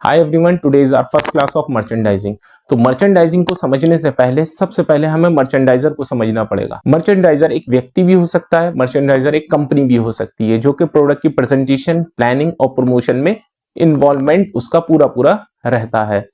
Hi everyone, today is our first class of merchandising. तो merchandising को समझने से पहले सबसे पहले हमें मर्चेंडाइजर को समझना पड़ेगा। मर्चेंडाइजर एक व्यक्ति भी हो सकता है, मर्चेंडाइजर एक कंपनी भी हो सकती है जो कि प्रोडक्ट की प्रेजेंटेशन, प्लानिंग और प्रमोशन में इन्वॉल्वमेंट उसका पूरा पूरा रहता है।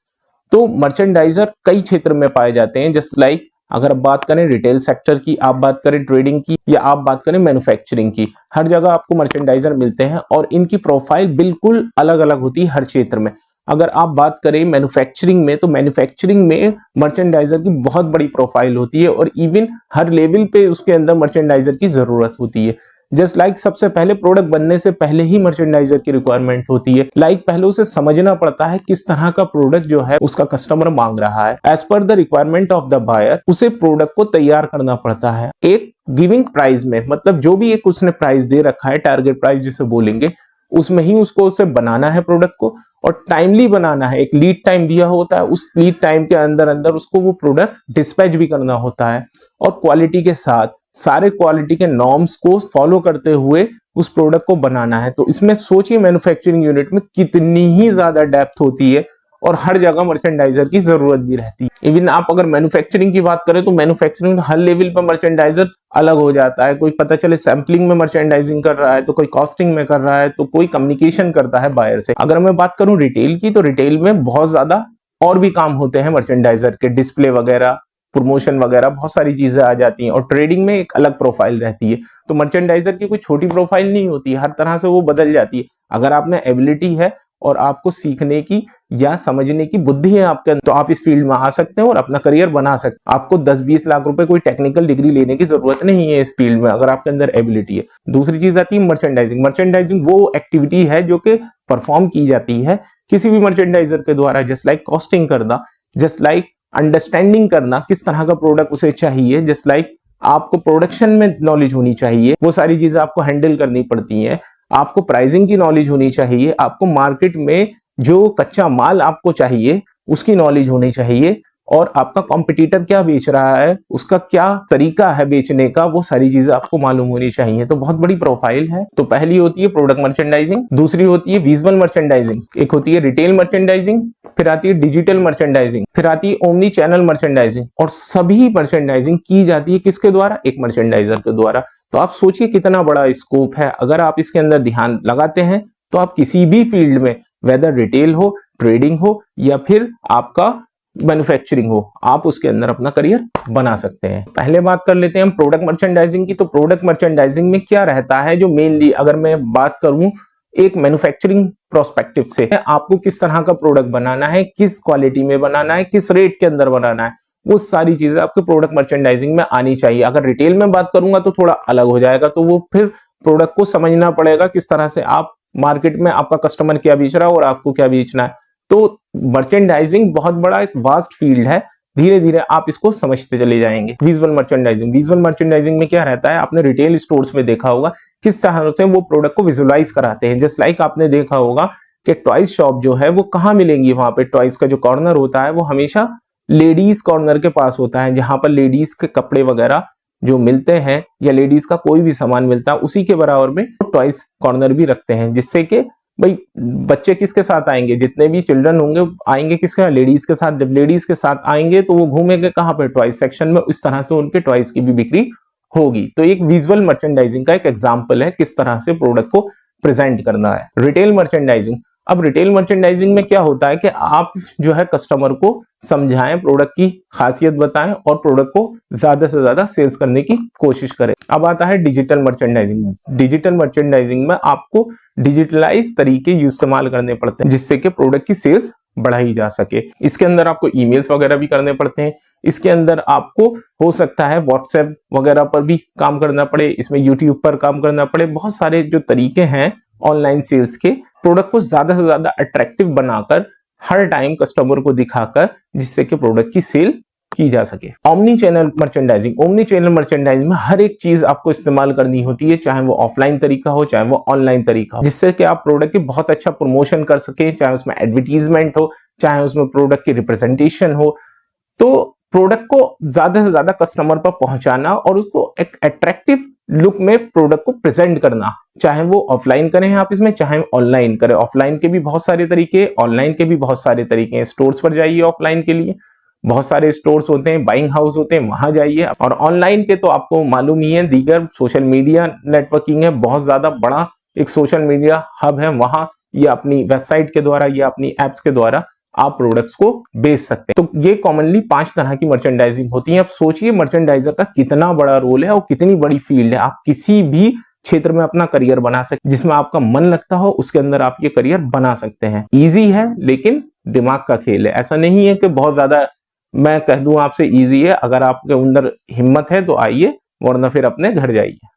तो मर्चेंडाइजर कई क्षेत्र में पाए जाते हैं, जस्ट लाइक अगर आप बात करें रिटेल सेक्टर की, आप बात करें ट्रेडिंग की, या आप बात करें मैन्युफैक्चरिंग की, हर जगह आपको मर्चेंडाइजर मिलते हैं और इनकी प्रोफाइल बिल्कुल अलग अलग होती है हर क्षेत्र में। अगर आप बात करें मैन्युफैक्चरिंग में, तो मैन्युफैक्चरिंग में मर्चेंडाइजर की बहुत बड़ी प्रोफाइल होती है और इवन हर लेवल पे उसके अंदर मर्चेंडाइजर की जरूरत होती है। जस्ट लाइक सबसे पहले प्रोडक्ट बनने से पहले ही मर्चेंडाइजर की रिक्वायरमेंट होती है। पहले उसे समझना पड़ता है किस तरह का प्रोडक्ट जो है उसका कस्टमर मांग रहा है। As per the requirement of the buyer उसे प्रोडक्ट को तैयार करना पड़ता है एक गिविंग प्राइस में, मतलब जो भी एक उसने प्राइस दे रखा है, टारगेट प्राइस जिसे बोलेंगे, उसमें ही उसको उसे बनाना है प्रोडक्ट को, और टाइमली बनाना है। एक लीड टाइम दिया होता है, उस लीड टाइम के अंदर अंदर उसको वो प्रोडक्ट डिस्पैच भी करना होता है, और क्वालिटी के साथ सारे क्वालिटी के नॉर्म्स को फॉलो करते हुए उस प्रोडक्ट को बनाना है। तो इसमें सोचिए मैन्युफैक्चरिंग यूनिट में कितनी ही ज्यादा डेप्थ होती है और हर जगह मर्चेंडाइजर की जरूरत भी रहती है। इवन आप अगर मैन्युफैक्चरिंग की बात करें तो मैन्युफैक्चरिंग हर लेवल पर मर्चेंडाइजर अलग हो जाता है। कोई पता चले सैंपलिंग में मर्चेंडाइजिंग कर रहा है, तो कोई कॉस्टिंग में कर रहा है, तो कोई कम्युनिकेशन करता है बायर से। अगर मैं बात करूं रिटेल की, तो रिटेल में बहुत ज्यादा और भी काम होते हैं मर्चेंडाइजर के, डिस्प्ले वगैरह, प्रमोशन वगैरह, बहुत सारी चीजें आ जाती हैं। और ट्रेडिंग में एक अलग प्रोफाइल रहती है। तो मर्चेंडाइजर की कोई छोटी प्रोफाइल नहीं होती है, हर तरह से वो बदल जाती है। अगर आप में एबिलिटी है और आपको सीखने की या समझने की बुद्धि है आपके अंदर, तो आप इस फील्ड में आ सकते हैं और अपना करियर बना सकते हैं। आपको 10-20 लाख रुपए कोई टेक्निकल डिग्री लेने की जरूरत नहीं है इस फील्ड में, अगर आपके अंदर एबिलिटी है। दूसरी चीज आती है मर्चेंडाइजिंग। मर्चेंडाइजिंग वो एक्टिविटी है जो कि परफॉर्म की जाती है किसी भी मर्चेंडाइजर के द्वारा, जस्ट लाइक कॉस्टिंग करना, जस्ट लाइक अंडरस्टैंडिंग करना किस तरह का प्रोडक्ट उसे चाहिए, जस्ट लाइक आपको प्रोडक्शन में नॉलेज होनी चाहिए, वो सारी चीजें आपको हैंडल करनी पड़ती हैं। आपको प्राइसिंग की नॉलेज होनी चाहिए, आपको मार्केट में जो कच्चा माल आपको चाहिए उसकी नॉलेज होनी चाहिए, और आपका कॉम्पिटिटर क्या बेच रहा है, उसका क्या तरीका है बेचने का, वो सारी चीजें आपको मालूम होनी चाहिए। तो बहुत बड़ी प्रोफाइल है। तो पहली होती है प्रोडक्ट मर्चेंडाइजिंग, दूसरी होती है विजुअल मर्चेंडाइजिंग, एक होती है रिटेल मर्चेंडाइजिंग, फिर आती है डिजिटल मर्चेंडाइजिंग, फिर आती है ओमनी चैनल मर्चेंडाइजिंग। और सभी मर्चेंडाइजिंग की जाती है किसके द्वारा? एक मर्चेंडाइजर के द्वारा। तो आप सोचिए कितना बड़ा स्कोप है। अगर आप इसके अंदर ध्यान लगाते हैं तो आप किसी भी फील्ड में, वेदर रिटेल हो, ट्रेडिंग हो, या फिर आपका मैन्युफैक्चरिंग हो, आप उसके अंदर अपना करियर बना सकते हैं। पहले बात कर लेते हैं हम प्रोडक्ट मर्चेंडाइजिंग की। तो प्रोडक्ट मर्चेंडाइजिंग में क्या रहता है, जो मेनली अगर मैं बात करूं एक मैन्युफैक्चरिंग प्रोस्पेक्टिव से, आपको किस तरह का प्रोडक्ट बनाना है, किस क्वालिटी में बनाना है, किस रेट के अंदर बनाना है, वो सारी चीजें आपके प्रोडक्ट मर्चेंडाइजिंग में आनी चाहिए। अगर रिटेल में बात करूंगा तो थोड़ा अलग हो जाएगा, तो वो फिर प्रोडक्ट को समझना पड़ेगा किस तरह से आप मार्केट में आपका कस्टमर क्या बेच रहा है और आपको क्या बेचना है। तो मर्चेंडाइजिंग बहुत बड़ा एक वास्ट फील्ड है, धीरे धीरे आप इसको समझते चले जाएंगे। विजुअल मर्चेंडाइजिंग, विजुअल मर्चेंडाइजिंग में क्या रहता है, आपने रिटेल स्टोर्स में देखा होगा किस तरह से वो प्रोडक्ट को विजुअलाइज कराते हैं। जस्ट लाइक आपने देखा होगा कि टॉयज शॉप जो है वो कहाँ मिलेंगी, वहां पे टॉयज का जो कॉर्नर होता है वो हमेशा लेडीज कॉर्नर के पास होता है, जहां पर लेडीज के कपड़े वगैरह जो मिलते हैं या लेडीज का कोई भी सामान मिलता है, उसी के बराबर में टॉयज कॉर्नर भी रखते हैं, जिससे कि भाई बच्चे किसके साथ आएंगे, जितने भी चिल्ड्रन होंगे आएंगे किसके, लेडीज के साथ। जब लेडीज के साथ आएंगे तो वो घूमेंगे कहाँ पे, टॉयज सेक्शन में। इस तरह से उनके टॉयज की भी बिक्री होगी। तो एक विजुअल मर्चेंडाइजिंग का एक एग्जांपल है किस तरह से प्रोडक्ट को प्रेजेंट करना है। रिटेल मर्चेंडाइजिंग, अब रिटेल मर्चेंडाइजिंग में क्या होता है कि आप जो है कस्टमर को समझाएं, प्रोडक्ट की खासियत बताएं और प्रोडक्ट को ज्यादा से ज्यादा सेल्स करने की कोशिश करें। अब आता है डिजिटल मर्चेंडाइजिंग। डिजिटल मर्चेंडाइजिंग में आपको डिजिटलाइज तरीके इस्तेमाल करने पड़ते हैं जिससे कि प्रोडक्ट की सेल्स बढ़ाई जा सके। इसके अंदर आपको ईमेल्स वगैरह भी करने पड़ते हैं, इसके अंदर आपको हो सकता है व्हाट्सएप वगैरह पर भी काम करना पड़े, इसमें यूट्यूब पर काम करना पड़े। बहुत सारे जो तरीके हैं ऑनलाइन सेल्स के, प्रोडक्ट को ज्यादा से ज्यादा अट्रैक्टिव बनाकर हर टाइम कस्टमर को दिखाकर, जिससे कि प्रोडक्ट की सेल की जा सके। Omni channel merchandising, omni channel merchandising में हर एक चीज आपको इस्तेमाल करनी होती है, चाहे वो ऑफलाइन तरीका हो चाहे वो ऑनलाइन तरीका हो, जिससे कि आप प्रोडक्ट की बहुत अच्छा प्रमोशन कर सके, चाहे उसमें एडवर्टीजमेंट हो, चाहे उसमें प्रोडक्ट की रिप्रेजेंटेशन हो। तो प्रोडक्ट को ज्यादा से ज्यादा कस्टमर पर पहुंचाना और उसको एक अट्रैक्टिव लुक में प्रोडक्ट को प्रेजेंट करना, चाहे वो ऑफलाइन करें आप इसमें, चाहे ऑनलाइन करें। ऑफलाइन के भी बहुत सारे तरीके, ऑनलाइन के भी बहुत सारे तरीके हैं। स्टोर्स पर जाइए, ऑफलाइन के लिए बहुत सारे स्टोर्स होते हैं, बाइंग हाउस होते हैं, वहां जाइए। और ऑनलाइन के तो आपको मालूम ही है, दीगर सोशल मीडिया नेटवर्किंग है, बहुत ज्यादा बड़ा एक सोशल मीडिया हब है, वहां या अपनी वेबसाइट के द्वारा या अपनी एप्स के द्वारा आप प्रोडक्ट्स को बेच सकते हैं। तो ये कॉमनली 5 तरह की मर्चेंडाइजिंग होती है। अब सोचिए मर्चेंडाइजर का कितना बड़ा रोल है और कितनी बड़ी फील्ड है। आप किसी भी क्षेत्र में अपना करियर बना सकते, जिसमें आपका मन लगता हो उसके अंदर आप ये करियर बना सकते हैं। इजी है लेकिन दिमाग का खेल है। ऐसा नहीं है कि बहुत ज्यादा मैं कह दूं आपसे इजी है। अगर आपके अंदर हिम्मत है तो आइए, वरना फिर अपने घर जाइए।